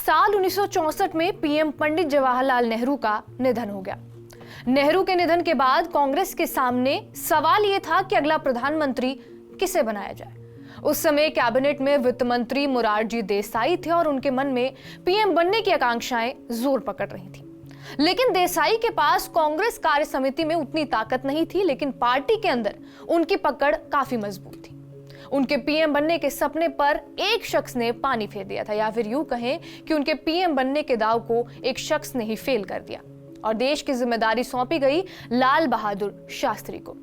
साल 1964 में पीएम पंडित जवाहरलाल नेहरू का निधन हो गया। नेहरू के निधन के बाद कांग्रेस के सामने सवाल यह था कि अगला प्रधानमंत्री किसे बनाया जाए। उस समय कैबिनेट में वित्त मंत्री मोरारजी देसाई थे और उनके मन में पीएम बनने की आकांक्षाएं जोर पकड़ रही थी। लेकिन देसाई के पास कांग्रेस कार्य समिति में उतनी ताकत नहीं थी, लेकिन पार्टी के अंदर उनकी पकड़ काफी मजबूत थी। उनके पीएम बनने के सपने पर एक शख्स ने पानी फेर दिया था, या फिर यूं कहें कि उनके पीएम बनने के दाव को एक शख्स ने ही फेल कर दिया और देश की जिम्मेदारी सौंपी गई लाल बहादुर शास्त्री को।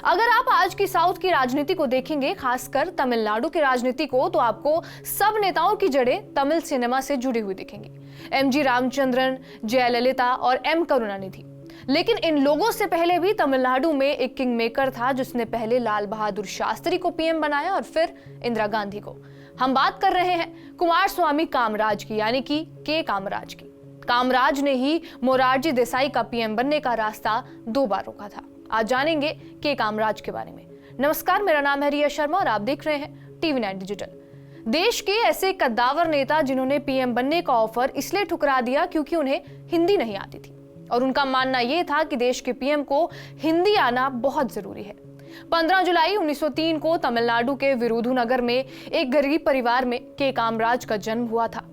अगर आप आज की साउथ की राजनीति को देखेंगे, खासकर तमिलनाडु की राजनीति को, तो आपको सब नेताओं की जड़ें तमिल सिनेमा से जुड़ी हुई दिखेंगी। एमजी रामचंद्रन, जयललिता और एम करुणानिधि। लेकिन इन लोगों से पहले भी तमिलनाडु में एक किंग मेकर था जिसने पहले लाल बहादुर शास्त्री को पीएम बनाया और फिर इंदिरा गांधी को। हम बात कर रहे हैं कुमारस्वामी कामराज की, यानी कि के कामराज की। कामराज ने ही मोरारजी देसाई का पीएम बनने का रास्ता 2 बार रोका था। आज जानेंगे के कामराज के बारे में। नमस्कार, मेरा नाम है रिया शर्मा और आप देख रहे हैं टीवी 9 डिजिटल। देश के ऐसे कद्दावर नेता जिन्होंने पीएम बनने का ऑफर इसलिए ठुकरा दिया क्योंकि उन्हें हिंदी नहीं आती थी और उनका मानना यह था कि देश के पीएम को हिंदी आना बहुत जरूरी है। 15 जुलाई 1903 को तमिलनाडु के विरुधुनगर में एक गरीब परिवार में के कामराज का जन्म हुआ था।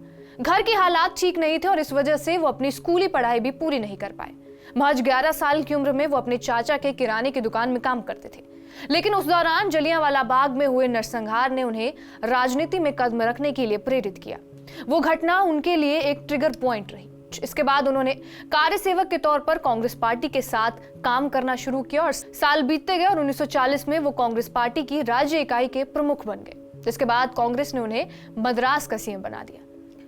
घर के हालात ठीक नहीं थे और इस वजह से वो अपनी स्कूली पढ़ाई भी पूरी नहीं कर पाए। महज 11 साल की उम्र में वो अपने चाचा के किराने की दुकान में काम करते थे। लेकिन उस दौरान जलियांवाला बाग में हुए नरसंहार ने उन्हें राजनीति में कदम रखने के लिए प्रेरित किया। वो घटना उनके लिए एक ट्रिगर पॉइंट रही। इसके बाद उन्होंने कार्य सेवक के तौर पर कांग्रेस पार्टी के साथ काम करना शुरू किया और साल बीतते गए और 1940 में वो कांग्रेस पार्टी की राज्य इकाई के प्रमुख बन गए। जिसके बाद कांग्रेस ने उन्हें मद्रास का सीएम बना दिया।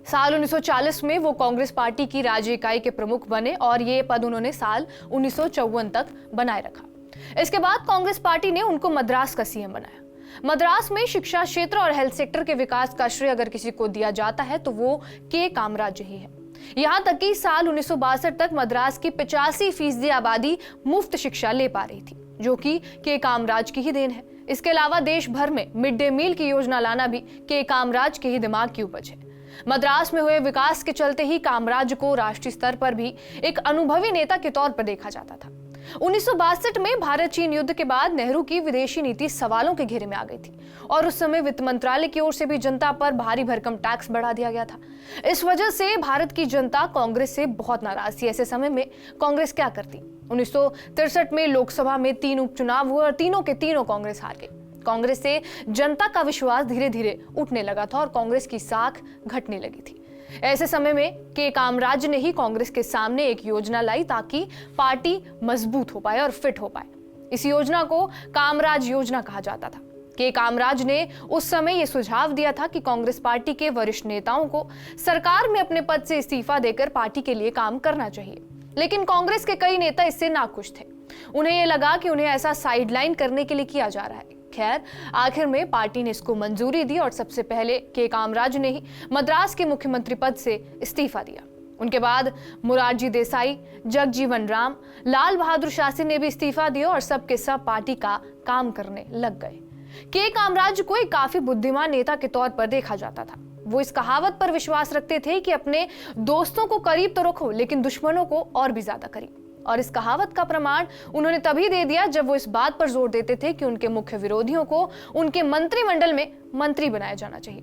साल 1940 में वो कांग्रेस पार्टी की राज्य इकाई के प्रमुख बने और ये पद उन्होंने साल 1954 तक बनाए रखा। इसके बाद कांग्रेस पार्टी ने उनको मद्रास का सीएम बनाया। मद्रास में शिक्षा क्षेत्र और हेल्थ सेक्टर के विकास का श्रेय अगर किसी को दिया जाता है तो वो के कामराज ही है। यहां तक कि साल 1962 तक मद्रास की 85% आबादी मुफ्त शिक्षा ले पा रही थी, जो कि के कामराज की ही देन है। इसके अलावा देश भर में मिड डे मील की योजना लाना भी के कामराज के ही दिमाग की उपज है। मद्रास में हुए विकास के चलते ही कामराज को राष्ट्रीय स्तर पर भी एक अनुभवी नेता के तौर पर देखा जाता था। 1962 में भारत चीन युद्ध के बाद नेहरू की विदेशी नीति सवालों के घेरे में आ गई थी और उस समय वित्त मंत्रालय की ओर से भी जनता पर भारी भरकम टैक्स बढ़ा दिया गया था। इस वजह से भारत की जनता कांग्रेस से बहुत नाराज थी। ऐसे समय में कांग्रेस क्या करती? 1963 में लोकसभा में 3 उपचुनाव हुए और तीनों के तीनों कांग्रेस हार गई। कांग्रेस से जनता का विश्वास धीरे धीरे उठने लगा था और कांग्रेस की साख घटने लगी थी। ऐसे समय में के कामराज ने ही कांग्रेस के सामने एक योजना लाई ताकि पार्टी मजबूत हो पाए और फिट हो पाए। इस योजना को कामराज योजना कहा जाता था। के कामराज ने उस समय यह सुझाव दिया था कि कांग्रेस पार्टी के वरिष्ठ नेताओं को सरकार में अपने पद से इस्तीफा देकर पार्टी के लिए काम करना चाहिए। लेकिन कांग्रेस के कई नेता इससे नाखुश थे। उन्हें यह लगा कि उन्हें ऐसा साइडलाइन करने के लिए किया जा रहा है। खैर, आखिर में पार्टी ने इसको मंजूरी दी और सबसे पहले के कामराज ने ही मद्रास के मुख्यमंत्री पद से इस्तीफा दिया। उनके बाद मोरारजी देसाई, जगजीवन राम, लाल बहादुर शास्त्री ने भी इस्तीफा दिया और सबके सब पार्टी का काम करने लग गए। के कामराज को एक काफी बुद्धिमान नेता के तौर पर देखा जाता था। वो इस कहावत पर विश्वास रखते थे कि अपने दोस्तों को करीब तो रखो, लेकिन दुश्मनों को और भी ज्यादा करीब। और इस कहावत का प्रमाण उन्होंने तभी दे दिया जब वो इस बात पर जोर देते थे कि उनके मुख्य विरोधियों को उनके मंत्रिमंडल में मंत्री बनाया जाना चाहिए।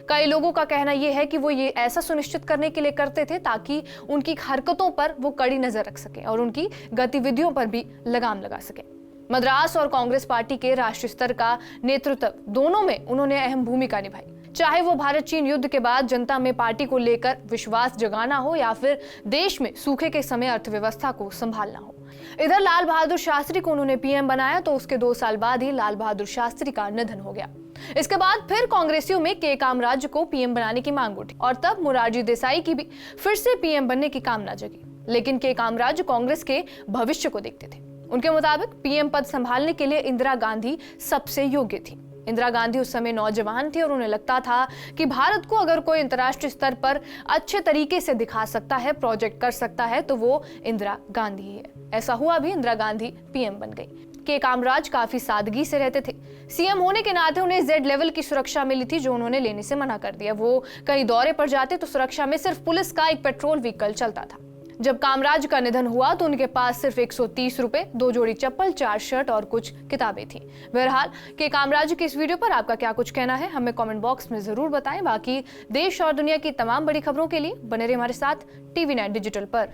कई लोगों का कहना यह है कि वो ये ऐसा सुनिश्चित करने के लिए करते थे ताकि उनकी हरकतों पर वो कड़ी नजर रख सके और उनकी गतिविधियों पर भी लगाम लगा सके। मद्रास और कांग्रेस पार्टी के राष्ट्रीय स्तर का नेतृत्व दोनों में उन्होंने अहम भूमिका निभाई, चाहे वो भारत चीन युद्ध के बाद जनता में पार्टी को लेकर विश्वास जगाना हो या फिर देश में सूखे के समय अर्थव्यवस्था को संभालना हो। इधर लाल बहादुर शास्त्री को उन्होंने पीएम बनाया तो उसके 2 साल बाद ही लाल बहादुर शास्त्री का निधन हो गया। इसके बाद फिर कांग्रेसियों में के कामराज को पीएम बनाने की मांग उठी और तब मोरारजी देसाई की भी फिर से पीएम बनने की कामना जगी। लेकिन के कामराज कांग्रेस के भविष्य को देखते थे। उनके मुताबिक पीएम पद संभालने के लिए इंदिरा गांधी सबसे योग्य थी। इंदिरा गांधी उस समय नौजवान थी और उन्हें लगता था कि भारत को अगर कोई अंतर्राष्ट्रीय स्तर पर अच्छे तरीके से दिखा सकता है, प्रोजेक्ट कर सकता है, तो वो इंदिरा गांधी ही है। ऐसा हुआ भी, इंदिरा गांधी पीएम बन गई। के कामराज काफी सादगी से रहते थे। सीएम होने के नाते उन्हें जेड लेवल की सुरक्षा मिली थी, जो उन्होंने लेने से मना कर दिया। वो कहीं दौरे पर जाते तो सुरक्षा में सिर्फ पुलिस का एक पेट्रोल व्हीकल चलता था। जब कामराज का निधन हुआ तो उनके पास सिर्फ 130 रुपए, 2 जोड़ी चप्पल, 4 शर्ट और कुछ किताबें थी। बहरहाल के कामराज की इस वीडियो पर आपका क्या कुछ कहना है, हमें कमेंट बॉक्स में जरूर बताएं। बाकी देश और दुनिया की तमाम बड़ी खबरों के लिए बने रहिए हमारे साथ TV9 डिजिटल पर।